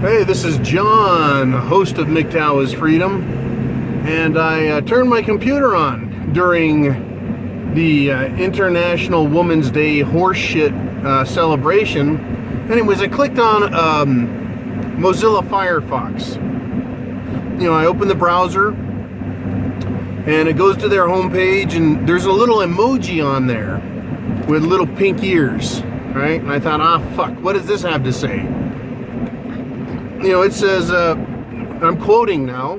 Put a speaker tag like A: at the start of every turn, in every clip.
A: Hey, this is John, host of Mgtow is Freedom, and I turned my computer on during the International Women's Day horseshit celebration. Anyways, I clicked on Mozilla Firefox. You know, I opened the browser, and it goes to their homepage, and there's a little emoji on there with little pink ears, right? And I thought, fuck, what does this have to say? You know, it says, I'm quoting now,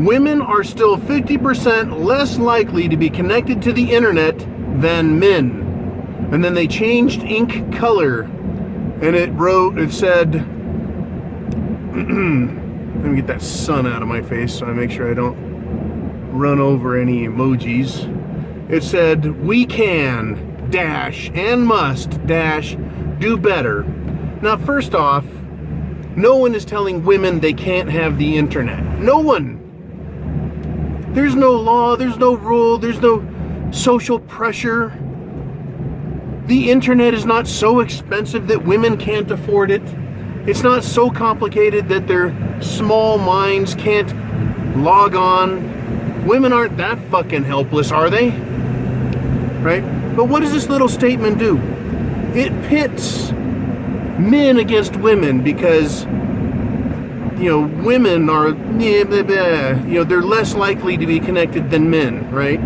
A: women are still 50% less likely to be connected to the internet than men. And then they changed ink color, and it said, let me get that sun out of my face so I make sure I don't run over any emojis. It said, we can, dash, and must, dash, do better. Now, first off, no one is telling women they can't have the internet. No one. There's no law, there's no rule, there's no social pressure. The internet is not so expensive that women can't afford it. It's not so complicated that their small minds can't log on. Women aren't that fucking helpless, are they? Right? But what does this little statement do? It pits men against women because, you know, women are, you know, they're less likely to be connected than men, right?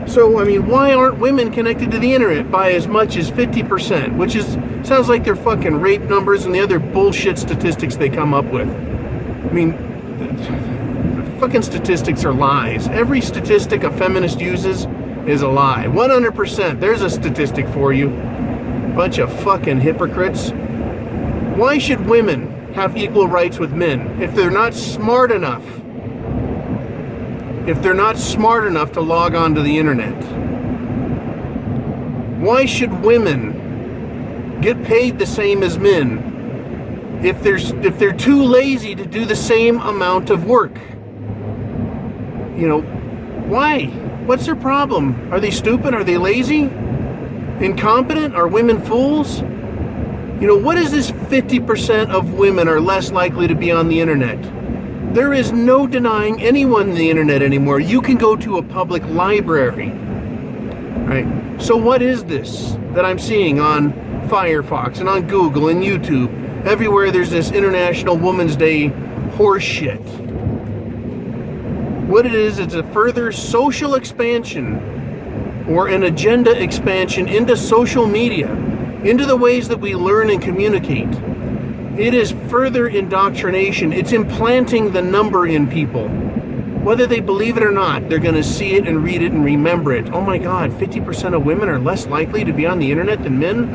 A: So, I mean, why aren't women connected to the internet by as much as 50%? Which is, sounds like their fucking rape numbers and the other bullshit statistics they come up with. I mean, fucking statistics are lies. Every statistic a feminist uses is a lie. 100%. There's a statistic for you. Bunch of fucking hypocrites. Why should women have equal rights with men if they're not smart enough? If they're not smart enough to log on to the internet? Why should women get paid the same as men if they're too lazy to do the same amount of work? You know, why? What's their problem? Are they stupid? Are they lazy? Incompetent? Are women fools? You know, what is this 50% of women are less likely to be on the internet? There is no denying anyone on the internet anymore. You can go to a public library, right? So what is this that I'm seeing on Firefox and on Google and YouTube? Everywhere there's this International Women's Day horseshit. What it is, it's a further social expansion or an agenda expansion into social media, into the ways that we learn and communicate. It is further indoctrination. It's implanting the number in people. Whether they believe it or not, they're going to see it and read it and remember it. Oh my God, 50% of women are less likely to be on the internet than men?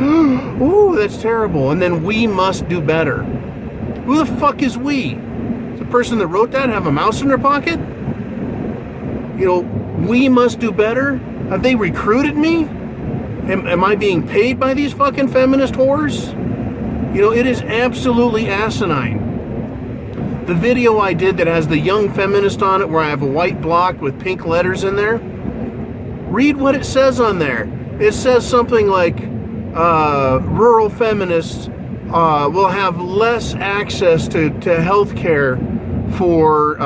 A: Ooh, that's terrible. And then we must do better. Who the fuck is we? Does the person that wrote that have a mouse in their pocket? You know, we must do better? Have they recruited me? Am I being paid by these fucking feminist whores? You know, it is absolutely asinine. The video I did that has the young feminist on it, where I have a white block with pink letters in there, read what it says on there. It says something like, rural feminists will have less access to health care for,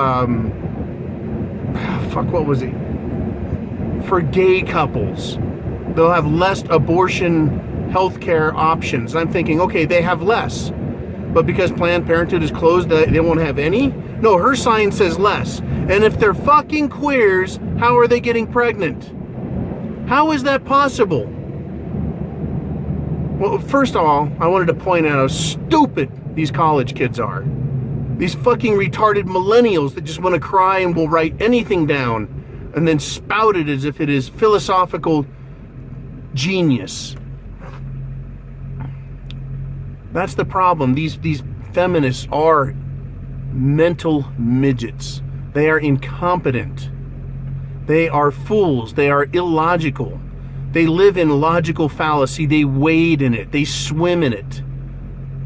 A: what was it? For gay couples. They'll have less abortion healthcare options. I'm thinking, okay, they have less, but because Planned Parenthood is closed, they won't have any? No, her sign says less. And if they're fucking queers, how are they getting pregnant? How is that possible? Well, first of all, I wanted to point out how stupid these college kids are. These fucking retarded millennials that just want to cry and will write anything down and then spout it as if it is philosophical genius. That's the problem. These feminists are mental midgets. They are incompetent. They are fools. They are illogical. They live in logical fallacy. They wade in it. They swim in it.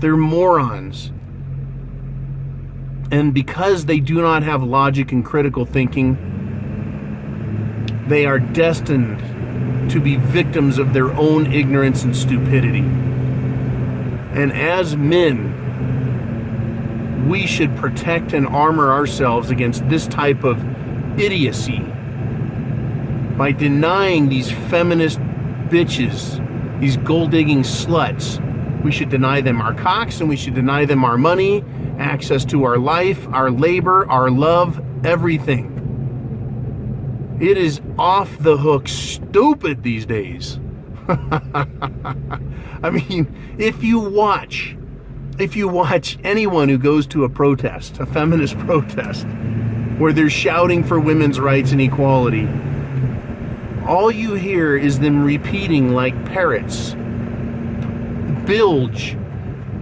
A: They're morons. And because they do not have logic and critical thinking, they are destined to be victims of their own ignorance and stupidity. And as men, we should protect and armor ourselves against this type of idiocy by denying these feminist bitches, these gold-digging sluts. We should deny them our cocks, and we should deny them our money, access to our life, our labor, our love, everything. It is off the hook stupid these days. I mean, if you watch anyone who goes to a protest, a feminist protest, where they're shouting for women's rights and equality, all you hear is them repeating like parrots bilge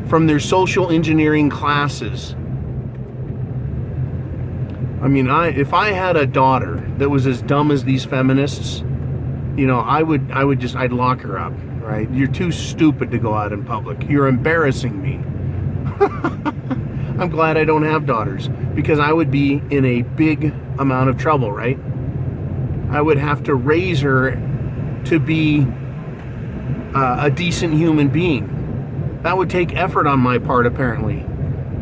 A: from their social engineering classes. I mean, if I had a daughter that was as dumb as these feminists, you know, I'd lock her up, right? You're too stupid to go out in public. You're embarrassing me. I'm glad I don't have daughters, because I would be in a big amount of trouble, right? I would have to raise her to be a decent human being. That would take effort on my part, apparently.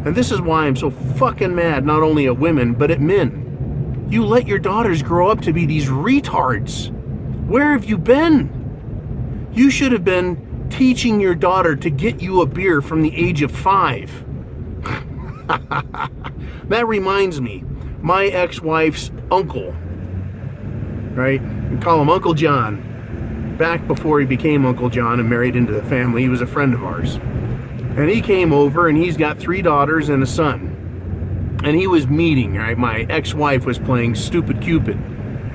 A: And this is why I'm so fucking mad, not only at women, but at men. You let your daughters grow up to be these retards. Where have you been? You should have been teaching your daughter to get you a beer from the age of 5. That reminds me, my ex-wife's uncle, right? We call him Uncle John. Back before he became Uncle John and married into the family, he was a friend of ours. And he came over, and he's got 3 daughters and a son. And he was meeting, right? My ex-wife was playing Stupid Cupid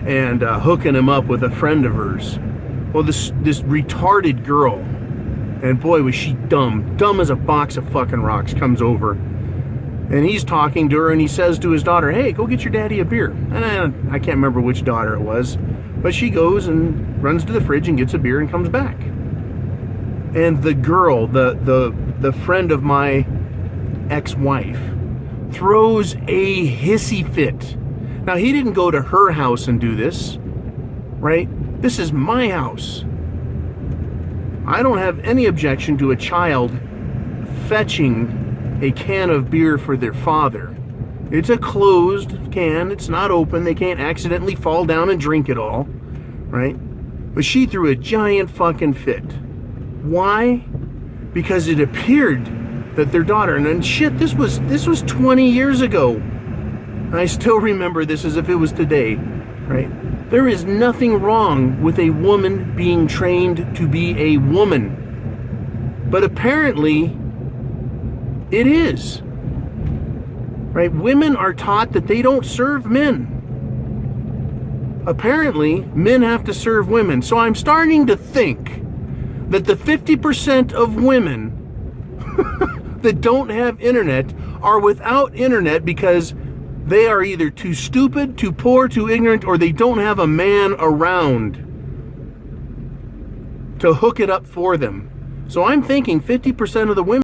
A: and hooking him up with a friend of hers. Well, this retarded girl, and boy was she dumb as a box of fucking rocks, comes over. And he's talking to her, and he says to his daughter, "Hey, go get your daddy a beer." And I can't remember which daughter it was, but she goes and runs to the fridge and gets a beer and comes back. And the girl, the friend of my ex-wife, throws a hissy fit. Now, he didn't go to her house and do this, right? This is my house. I don't have any objection to a child fetching a can of beer for their father. It's a closed can. It's not open. They can't accidentally fall down and drink it all, right? But she threw a giant fucking fit. Why? Because it appeared that their daughter, and then shit, this was 20 years ago. I still remember this as if it was today, right? There is nothing wrong with a woman being trained to be a woman. But apparently, it is. Right? Women are taught that they don't serve men. Apparently, men have to serve women. So I'm starting to think that the 50% of women that don't have internet are without internet because they are either too stupid, too poor, too ignorant, or they don't have a man around to hook it up for them. So I'm thinking 50% of the women